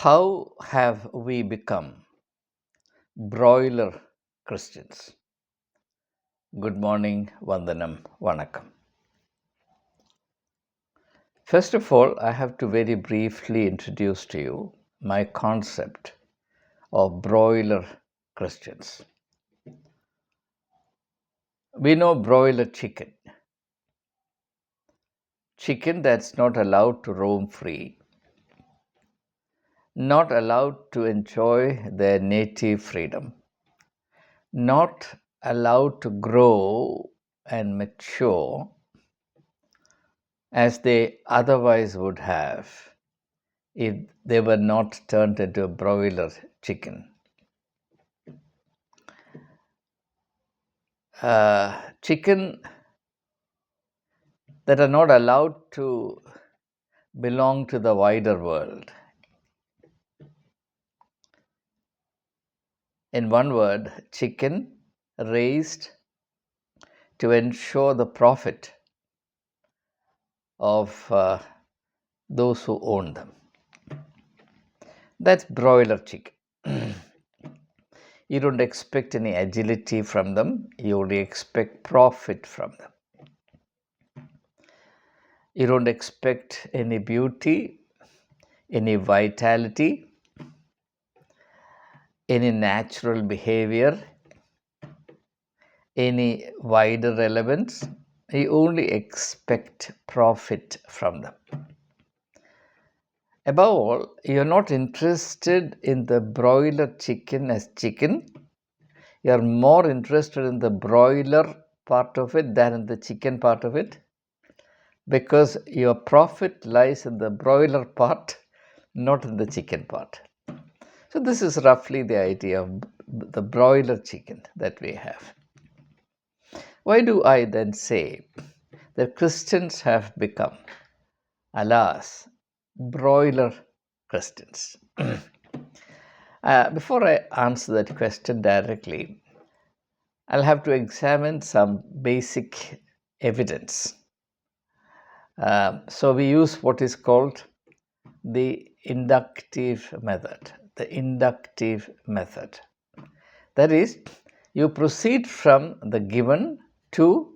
How have we become broiler Christians? Good morning, Vandanam, Vanakkam. First of all, I have to very briefly introduce to you my concept of broiler Christians. We know broiler chicken, chicken that's not allowed to roam free, not allowed to enjoy their native freedom, not allowed to grow and mature as they otherwise would have if they were not turned into a broiler chicken. Chicken that are not allowed to belong to the wider world. In one word, chicken raised to ensure the profit of those who own them. That's broiler chicken. You don't expect any agility from them, you only expect profit from them. You don't expect any beauty, any vitality, any natural behavior, any wider relevance. You only expect profit from them. Above all, you're not interested in the broiler chicken as chicken. You're more interested in the broiler part of it than in the chicken part of it, because your profit lies in the broiler part, not in the chicken part. So this is roughly the idea of the broiler chicken that we have. Why do I then say that Christians have become, alas, broiler Christians? Before I answer that question directly, I'll have to examine some basic evidence. So we use what is called the inductive method. The inductive method. That is, you proceed from the given to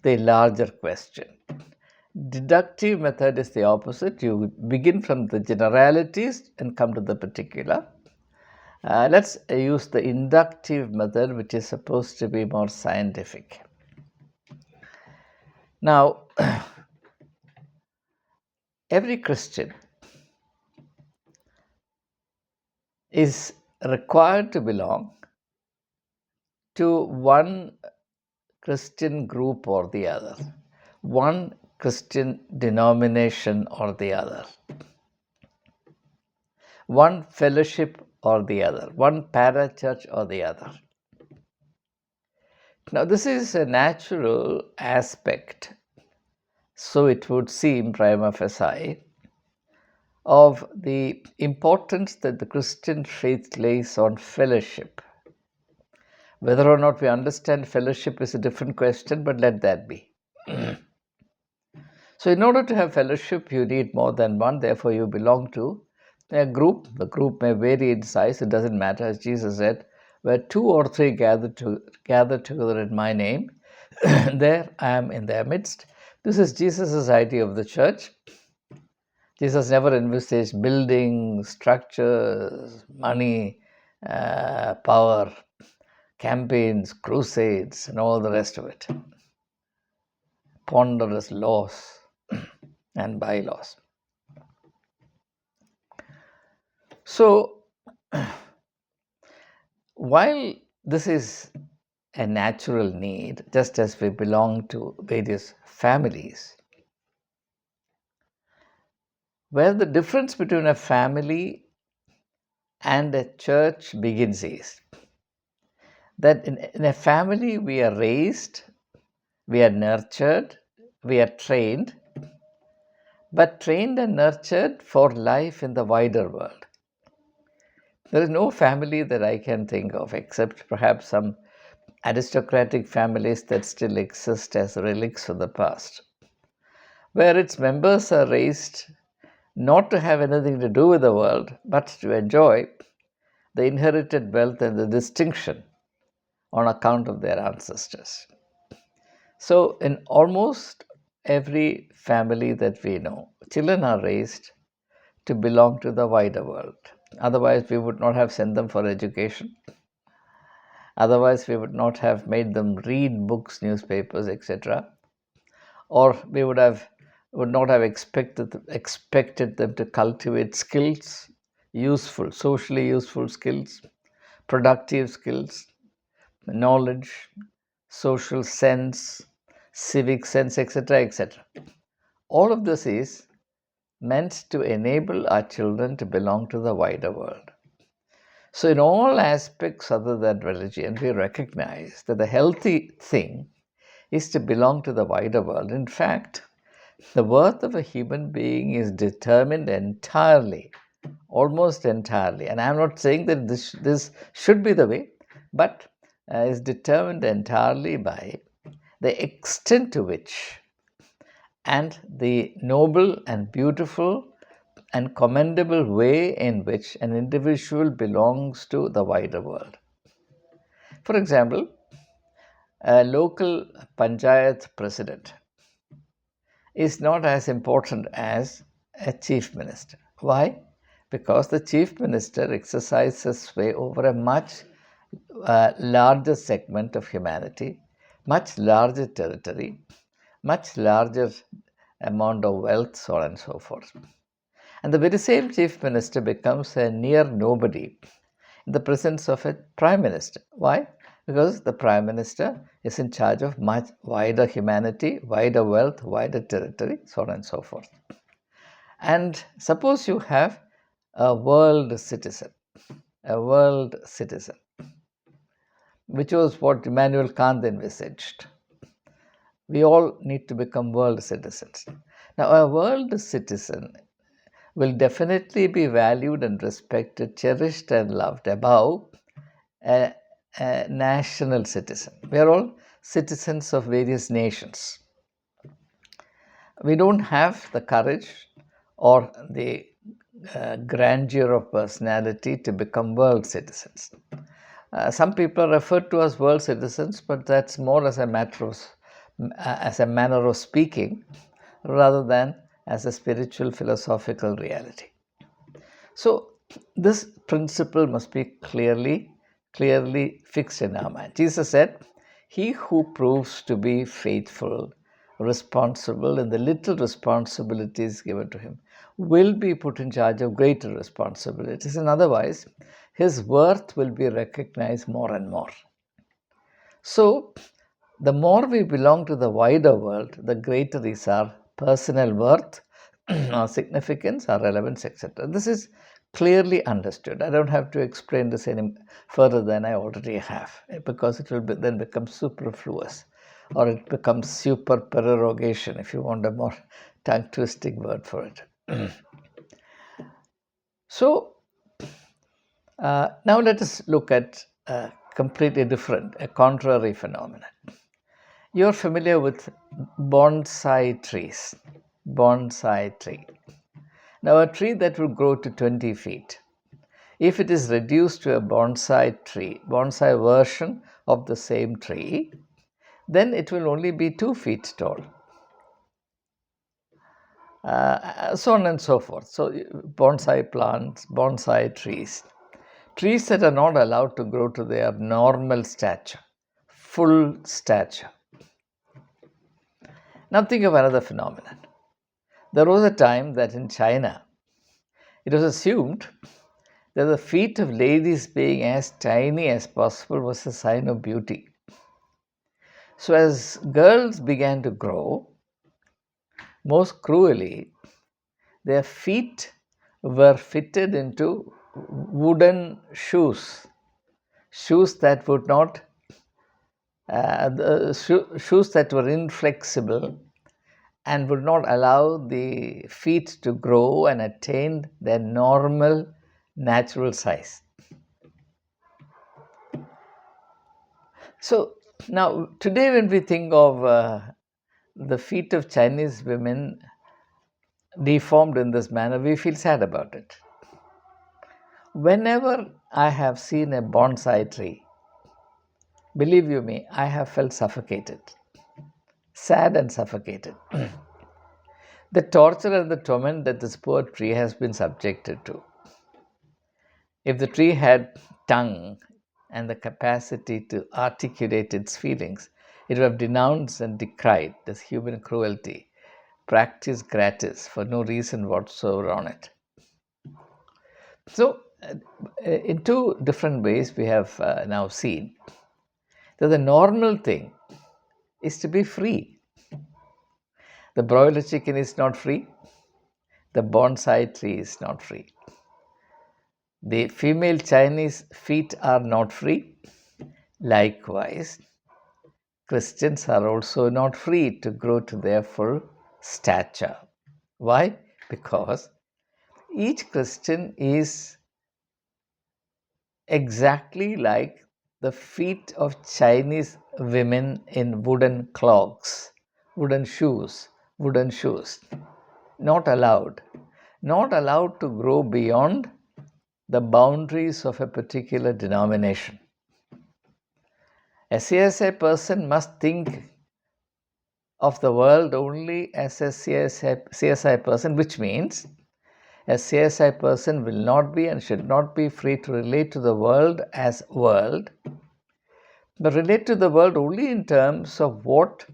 the larger question. Deductive method is the opposite. You begin from the generalities and come to the particular. Let's use the inductive method, which is supposed to be more scientific. Now, every Christian is required to belong to one Christian group or the other, one Christian denomination or the other, one fellowship or the other, one parachurch or the other. Now, this is a natural aspect, so it would seem prima facie, of the importance that the Christian faith lays on fellowship. Whether or not we understand fellowship is a different question, but let that be. So, in order to have fellowship, you need more than one. Therefore, you belong to a group. The group may vary in size. It doesn't matter. As Jesus said, where two or three gather together in my name, there I am in their midst. This is Jesus' idea of the church. Jesus never envisaged building, structures, money, power, campaigns, crusades, and all the rest of it. Ponderous laws and bylaws. So, while this is a natural need, just as we belong to various families, where the difference between a family and a church begins is that in a family we are raised, we are nurtured, we are trained, but trained and nurtured for life in the wider world. There is no family that I can think of, except perhaps some aristocratic families that still exist as relics of the past, where its members are raised not to have anything to do with the world, but to enjoy the inherited wealth and the distinction on account of their ancestors. So, in almost every family that we know, children are raised to belong to the wider world. Otherwise, we would not have sent them for education. Otherwise, we would not have made them read books, newspapers, etc. Or we would not have expected them to cultivate skills, useful, socially useful skills, productive skills, knowledge, social sense, civic sense, etc., etc. All of this is meant to enable our children to belong to the wider world. So, in all aspects other than religion, we recognize that the healthy thing is to belong to the wider world. In fact, the worth of a human being is determined entirely, almost entirely, and I'm not saying that this should be the way, but is determined entirely by the extent to which and the noble and beautiful and commendable way in which an individual belongs to the wider world. For example, a local panchayat president is not as important as a chief minister. Why? Because the chief minister exercises sway over a much larger segment of humanity, much larger territory, much larger amount of wealth, so on and so forth. And the very same chief minister becomes a near nobody in the presence of a prime minister. Why? Because the prime minister is in charge of much wider humanity, wider wealth, wider territory, so on and so forth. And suppose you have a world citizen, which was what Immanuel Kant envisaged. We all need to become world citizens. Now, a world citizen will definitely be valued and respected, cherished and loved above a, a national citizen. We are all citizens of various nations. We don't have the courage or the grandeur of personality to become world citizens. Some people refer to us world citizens, but that's more as a manner of speaking rather than as a spiritual philosophical reality. So this principle must be clearly fixed in our mind. Jesus said, "He who proves to be faithful, responsible in the little responsibilities given to him will be put in charge of greater responsibilities, and otherwise his worth will be recognized more and more." So the more we belong to the wider world, the greater is our personal worth, our significance, our relevance, etc. This is clearly understood. I don't have to explain this any further than I already have, because it will then become superfluous, or it becomes supererogation, if you want a more tongue twisting word for it. So now let us look at a completely different, a contrary phenomenon. You're familiar with bonsai trees. Bonsai tree. Now, a tree that will grow to 20 feet, if it is reduced to a bonsai tree, bonsai version of the same tree, then it will only be 2 feet tall. So on and so forth. So, bonsai plants, bonsai trees, trees that are not allowed to grow to their normal stature, full stature. Now, think of another phenomenon. There was a time that in China, it was assumed that the feet of ladies being as tiny as possible was a sign of beauty. So, as girls began to grow, most cruelly, their feet were fitted into wooden shoes, shoes that would not, shoes that were inflexible and would not allow the feet to grow and attain their normal natural size. So now today when we think of the feet of Chinese women, deformed in this manner, we feel sad about it. Whenever I have seen a bonsai tree, believe you me, I have felt suffocated, sad and suffocated. The torture and the torment that this poor tree has been subjected to. If the tree had tongue and the capacity to articulate its feelings, it would have denounced and decried this human cruelty, practiced gratis for no reason whatsoever on it. So, in two different ways, we have now seen that the normal thing is to be free. The broiler chicken is not free, the bonsai tree is not free. The female Chinese feet are not free. Likewise, Christians are also not free to grow to their full stature. Why? Because each Christian is exactly like the feet of Chinese women in wooden clogs, wooden shoes, wooden shoes. Not allowed. Not allowed to grow beyond the boundaries of a particular denomination. A CSI person must think of the world only as a CSI person, which means a CSI person will not be and should not be free to relate to the world as world, but relate to the world only in terms of what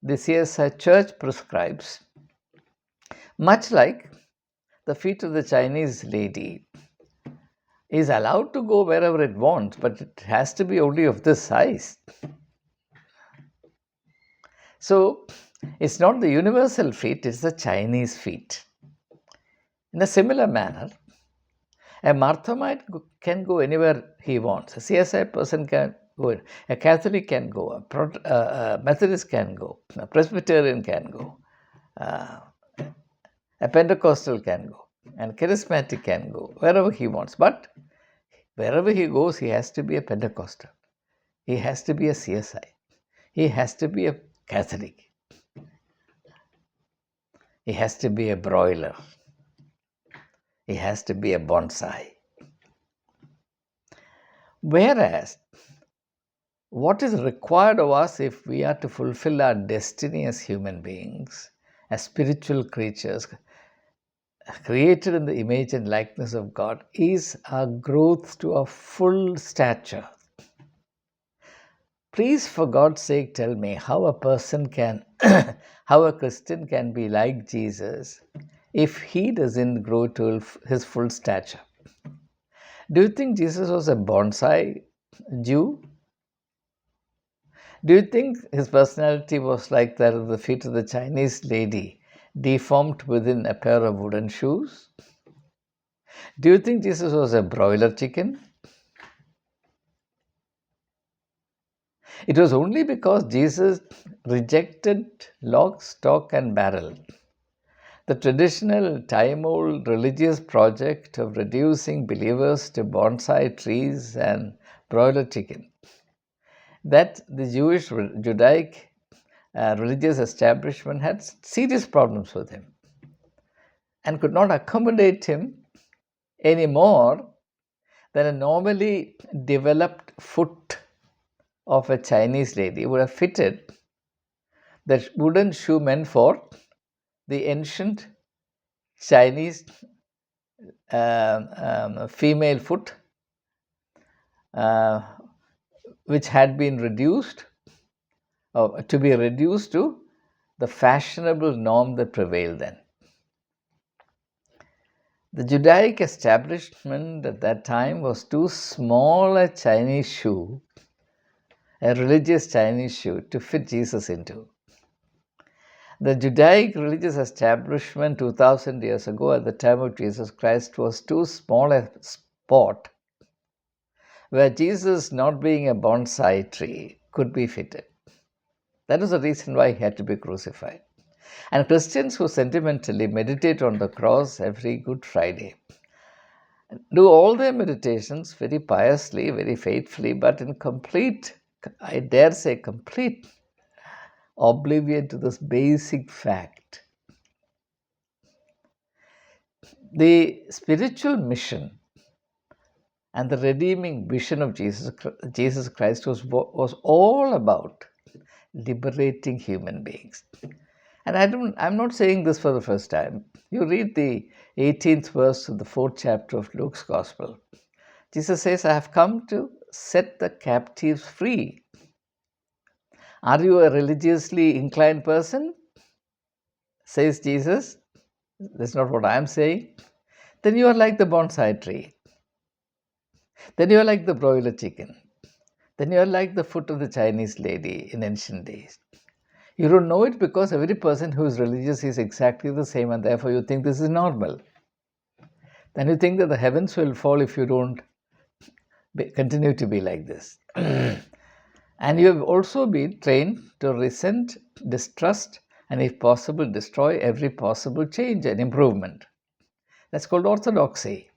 the CSI church prescribes. Much like the feet of the Chinese lady is allowed to go wherever it wants, but it has to be only of this size. So, it's not the universal feet, it's the Chinese feet. In a similar manner, a Marthomite can go anywhere he wants. A CSI person can go. A Catholic can go. A Methodist can go. A Presbyterian can go. A Pentecostal can go. And Charismatic can go wherever he wants. But wherever he goes, he has to be a Pentecostal. He has to be a CSI. He has to be a Catholic. He has to be a broiler. He has to be a bonsai. Whereas, what is required of us if we are to fulfill our destiny as human beings, as spiritual creatures, created in the image and likeness of God, is our growth to a full stature. Please, for God's sake, tell me how a person can, how a Christian can be like Jesus if he doesn't grow to his full stature. Do you think Jesus was a bonsai Jew? Do you think his personality was like that of the feet of the Chinese lady, deformed within a pair of wooden shoes? Do you think Jesus was a broiler chicken? It was only because Jesus rejected lock, stock, and barrel, the traditional time-old religious project of reducing believers to bonsai trees and broiler chicken, that the Jewish Judaic religious establishment had serious problems with him and could not accommodate him any more than a normally developed foot of a Chinese lady would have fitted the wooden shoe meant for the ancient Chinese female foot, uh, which had been reduced to be reduced to the fashionable norm that prevailed then. The Judaic establishment at that time was too small a Chinese shoe, a religious Chinese shoe, to fit Jesus into. The Judaic religious establishment 2000 years ago at the time of Jesus Christ was too small a spot where Jesus, not being a bonsai tree, could be fitted. That was the reason why he had to be crucified. And Christians who sentimentally meditate on the cross every Good Friday do all their meditations very piously, very faithfully, but in complete, I dare say, complete oblivion to this basic fact The spiritual mission and the redeeming vision of Jesus Christ was all about liberating human beings. And I'm not saying this for the first time. You read the 18th verse of the 4th chapter of Luke's Gospel. Jesus says, I have come to set the captives free. Are you a religiously inclined person? Says Jesus. That's not what I'm saying. Then you are like the bonsai tree. Then you are like the broiler chicken. Then you are like the foot of the Chinese lady in ancient days. You don't know it because every person who is religious is exactly the same, and therefore you think this is normal. Then you think that the heavens will fall if you don't continue to be like this. And you have also been trained to resent, distrust, and if possible, destroy every possible change and improvement. That's called orthodoxy.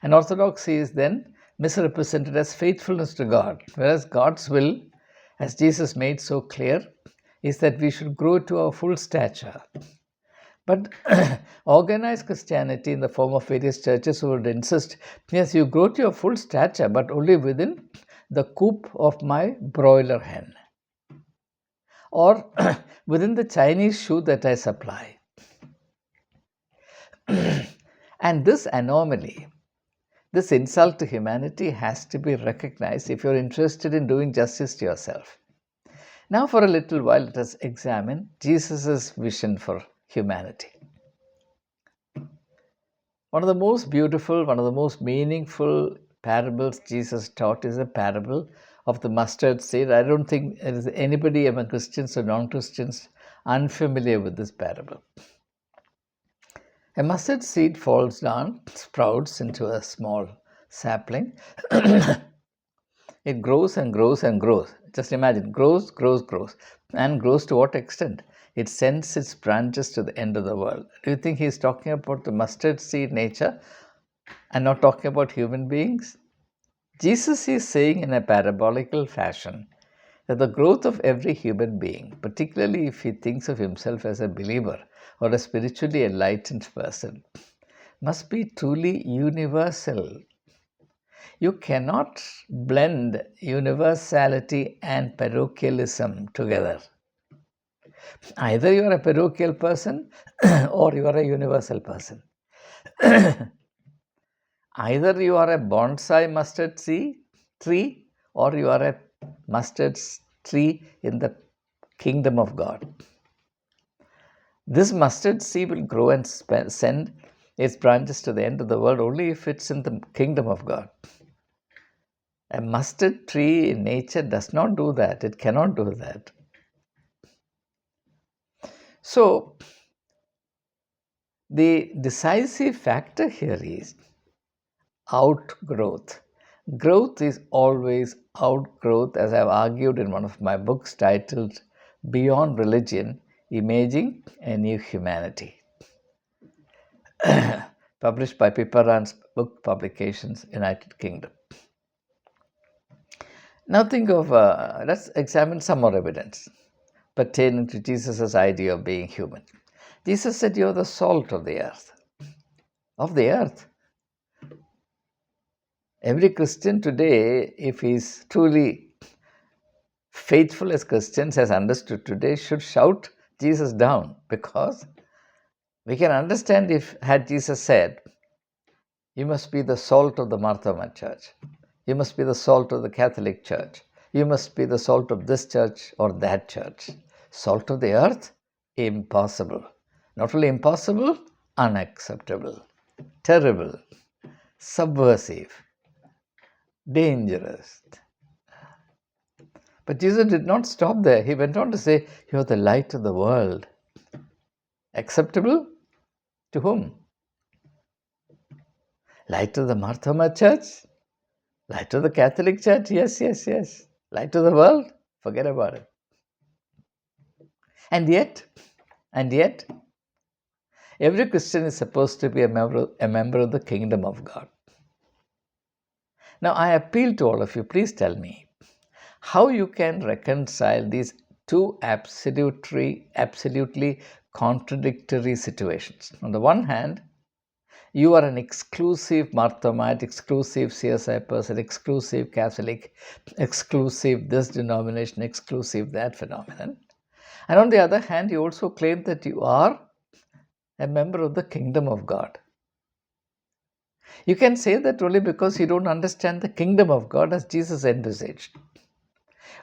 And orthodoxy is then misrepresented as faithfulness to God, whereas God's will, as Jesus made so clear, is that we should grow to our full stature. But organized Christianity in the form of various churches would insist, yes, you grow to your full stature, but only within the coop of my broiler hen, or within the Chinese shoe that I supply. And this anomaly, this insult to humanity has to be recognized if you're interested in doing justice to yourself. Now, for a little while, let us examine Jesus' vision for humanity. One of the most beautiful, one of the most meaningful parables Jesus taught is a parable of the mustard seed. I don't think there is anybody among Christians or non-Christians unfamiliar with this parable. A mustard seed falls down, sprouts into a small sapling. It grows and grows and grows. Just imagine, grows, grows, grows. And grows to what extent? It sends its branches to the end of the world. Do you think he's talking about the mustard seed nature and not talking about human beings? Jesus is saying in a parabolical fashion that the growth of every human being, particularly if he thinks of himself as a believer or a spiritually enlightened person, must be truly universal. You cannot blend universality and parochialism together. Either you are a parochial person or you are a universal person. Either you are a bonsai mustard tree or you are a mustard tree in the kingdom of God. This mustard seed will grow and send its branches to the end of the world only if it's in the kingdom of God. A mustard tree in nature does not do that. It cannot do that. So, the decisive factor here is outgrowth. Growth is always outgrowth, as I've argued in one of my books titled Beyond Religion, Imaging a New Humanity, published by Piparan's book publications, United Kingdom. Now think of, let's examine some more evidence pertaining to Jesus' idea of being human. Jesus said, you're the salt of the earth. Of the earth. Every Christian today, if he's truly faithful as Christians, has understood today, should shout Jesus down, because we can understand if had Jesus said, you must be the salt of the Marthoma church, you must be the salt of the Catholic church, you must be the salt of this church or that church. Salt of the earth? Impossible. Not only impossible, unacceptable, terrible, subversive, dangerous. But Jesus did not stop there. He went on to say, you're the light of the world. Acceptable to whom? Light of the Marthoma church? Light of the Catholic church? Yes, yes, yes. Light of the world? Forget about it. And yet, every Christian is supposed to be a member of the kingdom of God. Now, I appeal to all of you, please tell me how you can reconcile these two absolutely contradictory situations. On the one hand, You are an exclusive Marthomite, exclusive CSI person, exclusive Catholic, exclusive this denomination, exclusive that phenomenon. And on the other hand, you also claim that you are a member of the kingdom of God. You can say that only because you don't understand the kingdom of God as Jesus envisaged.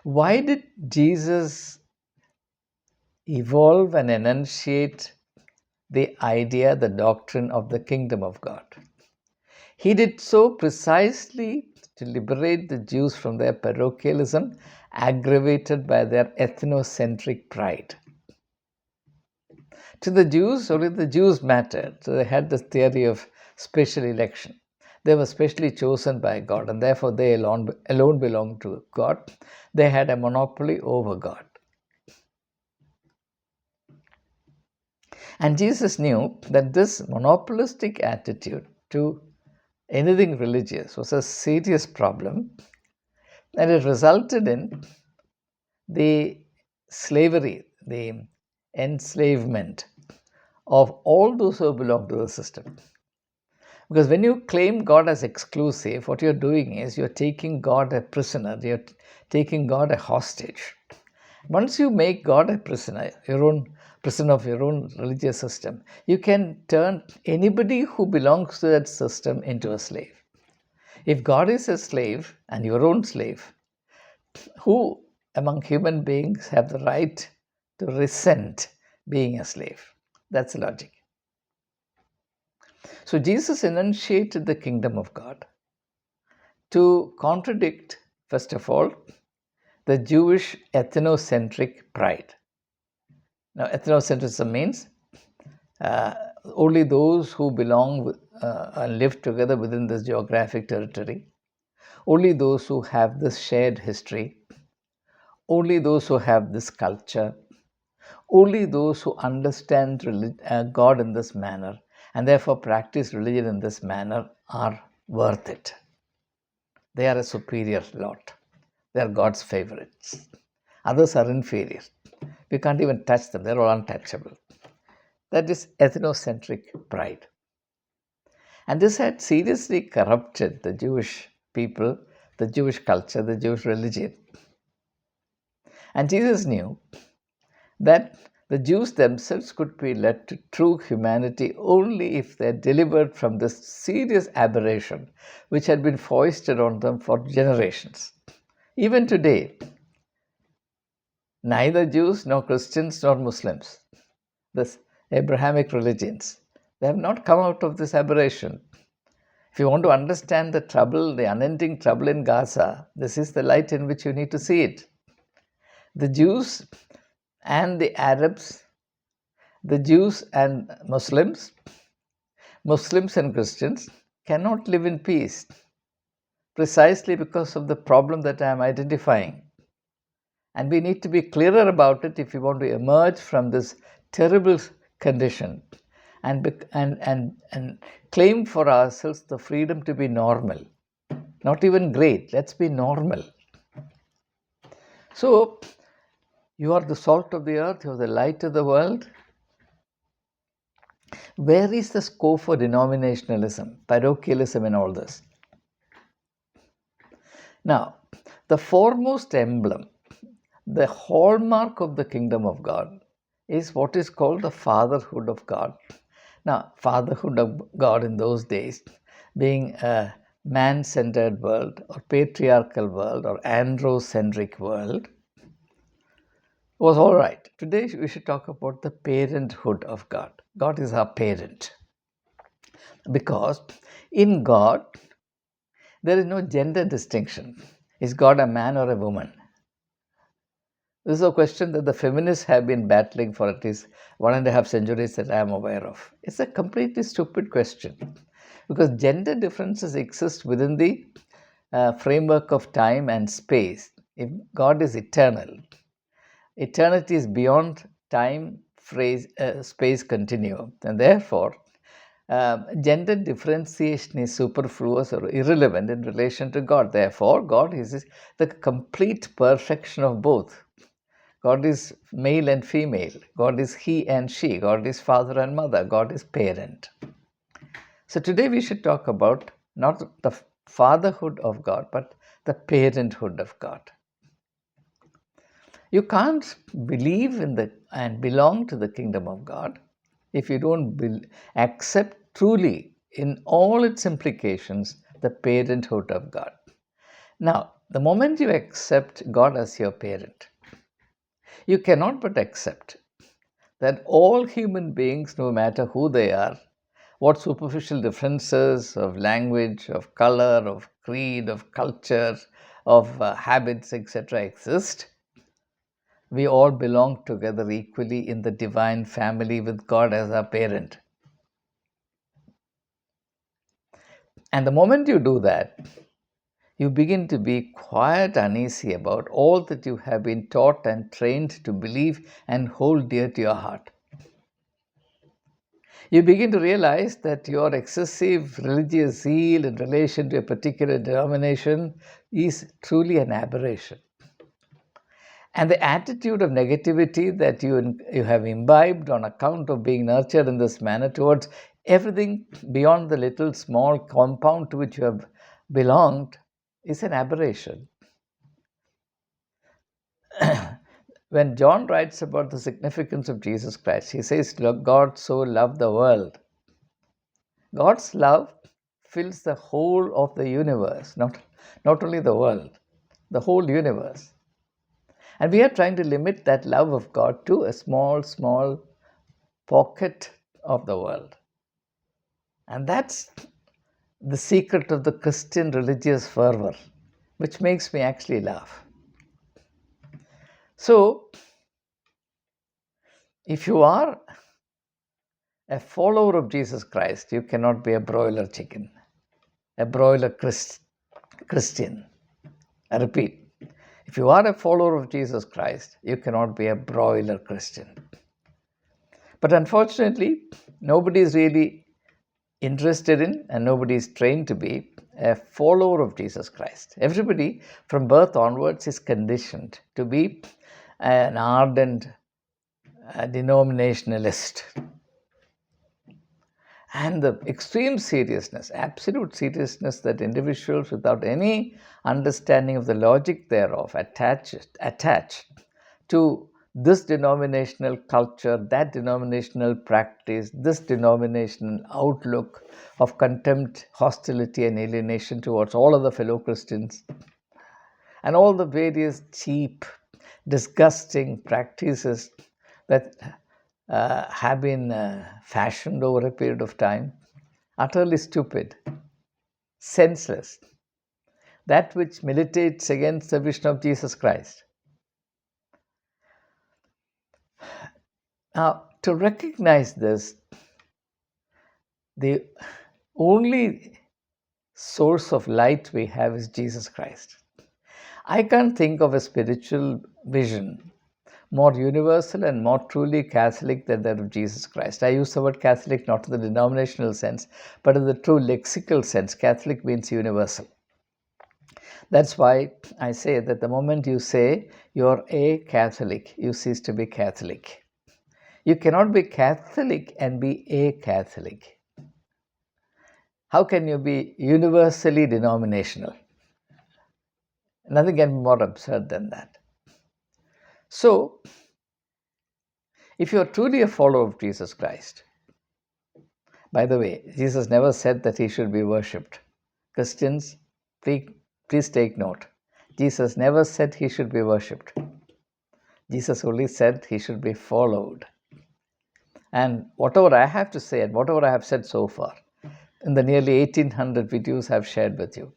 Why did Jesus evolve and enunciate the idea, the doctrine of the kingdom of God? He did so precisely to liberate the Jews from their parochialism, aggravated by their ethnocentric pride. To the Jews, only the Jews mattered. So they had this theory of special election. They were specially chosen by God, and therefore they alone belonged to God. They had a monopoly over God. And Jesus knew that this monopolistic attitude to anything religious was a serious problem, and it resulted in the slavery, the enslavement of all those who belong to the system. Because when you claim God as exclusive, what you're doing is you're taking God a prisoner, you're taking God a hostage. Once you make God a prisoner, your own prisoner of your own religious system, you can turn anybody who belongs to that system into a slave. If God is a slave and your own slave, who among human beings have the right to resent being a slave? That's logic. So Jesus enunciated the kingdom of God to contradict, first of all, the Jewish ethnocentric pride. Now, ethnocentrism means only those who belong and live together within this geographic territory, only those who have this shared history, only those who have this culture, only those who understand God in this manner and therefore practice religion in this manner are worth it. They are a superior lot. They are God's favorites. Others are inferior. We can't even touch them. They're all untouchable. That is ethnocentric pride. And this had seriously corrupted the Jewish people, the Jewish culture, the Jewish religion. And Jesus knew that the Jews themselves could be led to true humanity only if they are delivered from this serious aberration which had been foisted on them for generations. Even today, neither Jews nor Christians nor Muslims, the Abrahamic religions, they have not come out of this aberration. If you want to understand the trouble, the unending trouble in Gaza, this is the light in which you need to see it. The Jews and the Arabs, the Jews and Muslims, Muslims and Christians cannot live in peace precisely because of the problem that I am identifying. And we need to be clearer about it if we want to emerge from this terrible condition and claim for ourselves the freedom to be normal. Not even great, let's be normal. So, you are the salt of the earth, you are the light of the world. Where is the scope for denominationalism, parochialism, and all this? Now, the foremost emblem, the hallmark of the kingdom of God, is what is called the fatherhood of God. Now, fatherhood of God in those days, being a man-centered world or patriarchal world or androcentric world, was all right. Today we should talk about the parenthood of God. God is our parent. Because in God, there is no gender distinction. Is God a man or a woman? This is a question that the feminists have been battling for at least 1.5 centuries that I am aware of. It's a completely stupid question because gender differences exist within the framework of time and space. If God is eternal, eternity is beyond time, space continuum, and therefore gender differentiation is superfluous or irrelevant in relation to God. Therefore, God is the complete perfection of both. God is male and female. God is he and she. God is father and mother. God is parent. So today we should talk about not the fatherhood of God, but the parenthood of God. You can't believe in the and belong to the kingdom of God if you don't accept truly in all its implications the parenthood of God. Now, the moment you accept God as your parent, you cannot but accept that all human beings, no matter who they are, what superficial differences of language, of color, of creed, of culture, of habits, etc., exist, we all belong together equally in the divine family with God as our parent. And the moment you do that, you begin to be quite uneasy about all that you have been taught and trained to believe and hold dear to your heart. You begin to realize that your excessive religious zeal in relation to a particular denomination is truly an aberration. And the attitude of negativity that you have imbibed on account of being nurtured in this manner towards everything beyond the little small compound to which you have belonged is an aberration. When John writes about the significance of Jesus Christ, he says, "Look, God so loved the world." God's love fills the whole of the universe, not only the world, the whole universe. And we are trying to limit that love of God to a small, small pocket of the world. And that's the secret of the Christian religious fervor, which makes me actually laugh. So, if you are a follower of Jesus Christ, you cannot be a broiler chicken, a broiler Christian. I repeat, if you are a follower of Jesus Christ, you cannot be a broiler Christian. But unfortunately, nobody is really interested in and nobody is trained to be a follower of Jesus Christ. Everybody from birth onwards is conditioned to be an ardent denominationalist. And the extreme seriousness, absolute seriousness that individuals without any understanding of the logic thereof attach to this denominational culture, that denominational practice, this denominational outlook of contempt, hostility, and alienation towards all other fellow Christians, and all the various cheap, disgusting practices that have been fashioned over a period of time, utterly stupid, senseless, that which militates against the vision of Jesus Christ. Now, to recognize this, the only source of light we have is Jesus Christ. I can't think of a spiritual vision more universal and more truly Catholic than that of Jesus Christ. I use the word Catholic not in the denominational sense, but in the true lexical sense. Catholic means universal. That's why I say that the moment you say you're a Catholic, you cease to be Catholic. You cannot be Catholic and be a Catholic. How can you be universally denominational? Nothing can be more absurd than that. So, if you are truly a follower of Jesus Christ, by the way, Jesus never said that he should be worshipped. Christians, please take note. Jesus never said he should be worshipped. Jesus only said he should be followed. And whatever I have to say and whatever I have said so far in the nearly 1800 videos I've shared with you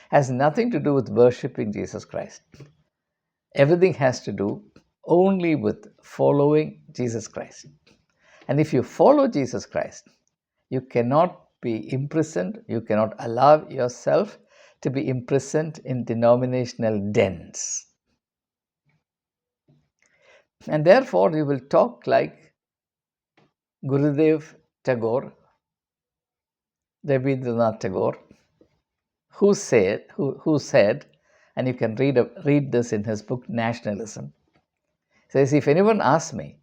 has nothing to do with worshipping Jesus Christ. Everything has to do only with following Jesus Christ. And if you follow Jesus Christ, you cannot be imprisoned, you cannot allow yourself to be imprisoned in denominational dens. And therefore, you will talk like Gurudev Tagore, Rabindranath Tagore, who said, and you can read this in his book Nationalism, says, if anyone asks me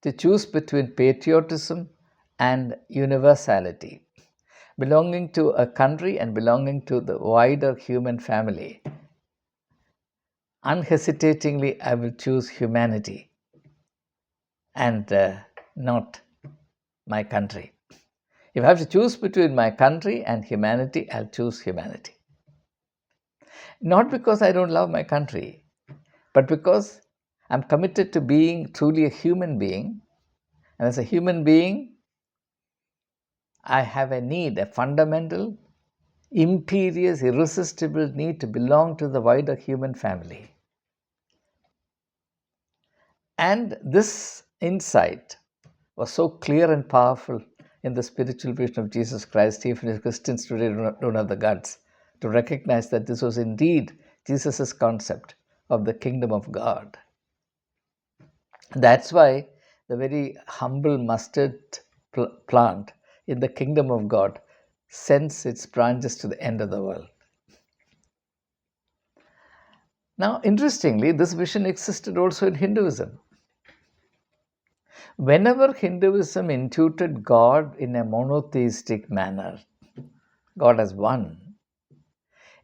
to choose between patriotism and universality. Belonging to a country and belonging to the wider human family, unhesitatingly, I will choose humanity and not my country. If I have to choose between my country and humanity, I'll choose humanity. Not because I don't love my country, but because I'm committed to being truly a human being. And as a human being, I have a need, a fundamental, imperious, irresistible need to belong to the wider human family. And this insight was so clear and powerful in the spiritual vision of Jesus Christ, even if Christians today don't have the guts to recognize that this was indeed Jesus' concept of the kingdom of God. That's why the very humble mustard plant in the kingdom of God sends its branches to the end of the world. Now, interestingly, this vision existed also in Hinduism. Whenever Hinduism intuited God in a monotheistic manner, God as one,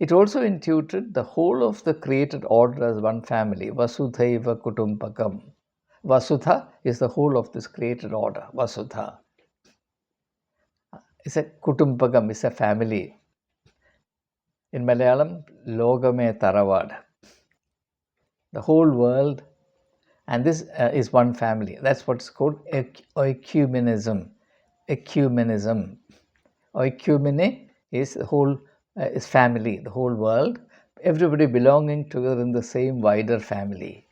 it also intuited the whole of the created order as one family, Vasudhaiva Kutumbakam. Vasudha is the whole of this created order, Vasudha. It's a Kutumbakam, it's a family. In Malayalam, Logame Taravada. The whole world, and this is one family. That's what's called ecumenism. Ecumenism. Oikumene is the whole is family, the whole world, everybody belonging together in the same wider family.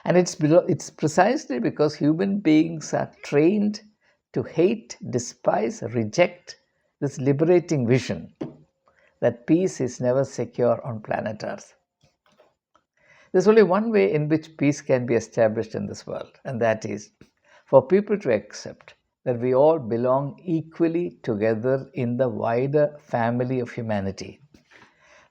And it's precisely because human beings are trained to hate, despise, reject this liberating vision that peace is never secure on planet Earth. There's only one way in which peace can be established in this world, and that is for people to accept that we all belong equally together in the wider family of humanity.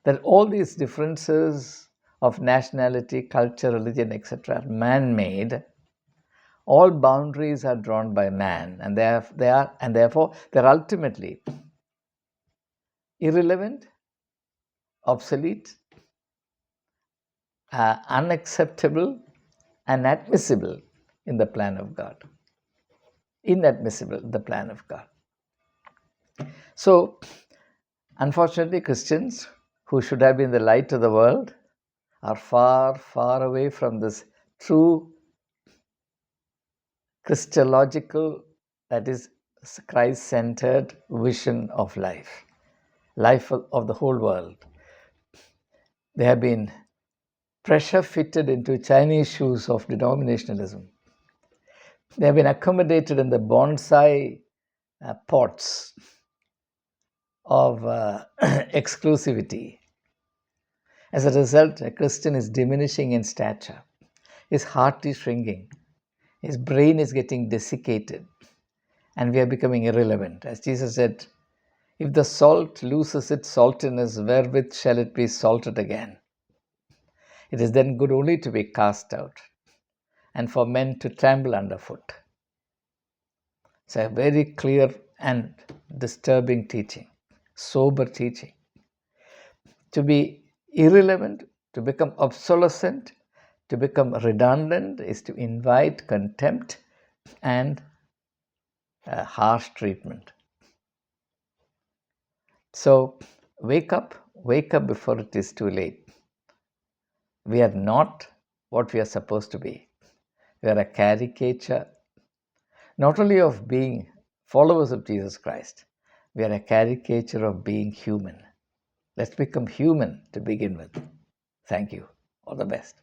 That all these differences of nationality, culture, religion, etc., are man-made. All boundaries are drawn by man, and therefore they're ultimately irrelevant, obsolete, unacceptable, and inadmissible in the plan of God. Inadmissible in the plan of God. So, unfortunately, Christians who should have been the light of the world are far, far away from this true Christological, that is, Christ-centered vision of life, life of the whole world. They have been pressure fitted into Chinese shoes of denominationalism. They have been accommodated in the bonsai pots of exclusivity. As a result, a Christian is diminishing in stature. His heart is shrinking. His brain is getting desiccated. And we are becoming irrelevant. As Jesus said, if the salt loses its saltiness, wherewith shall it be salted again? It is then good only to be cast out and for men to tremble underfoot. It's a very clear and disturbing teaching, sober teaching. To be irrelevant, to become obsolescent, to become redundant is to invite contempt and harsh treatment. So wake up before it is too late. We are not what we are supposed to be. We are a caricature, not only of being followers of Jesus Christ, we are a caricature of being human. Let's become human to begin with. Thank you. All the best.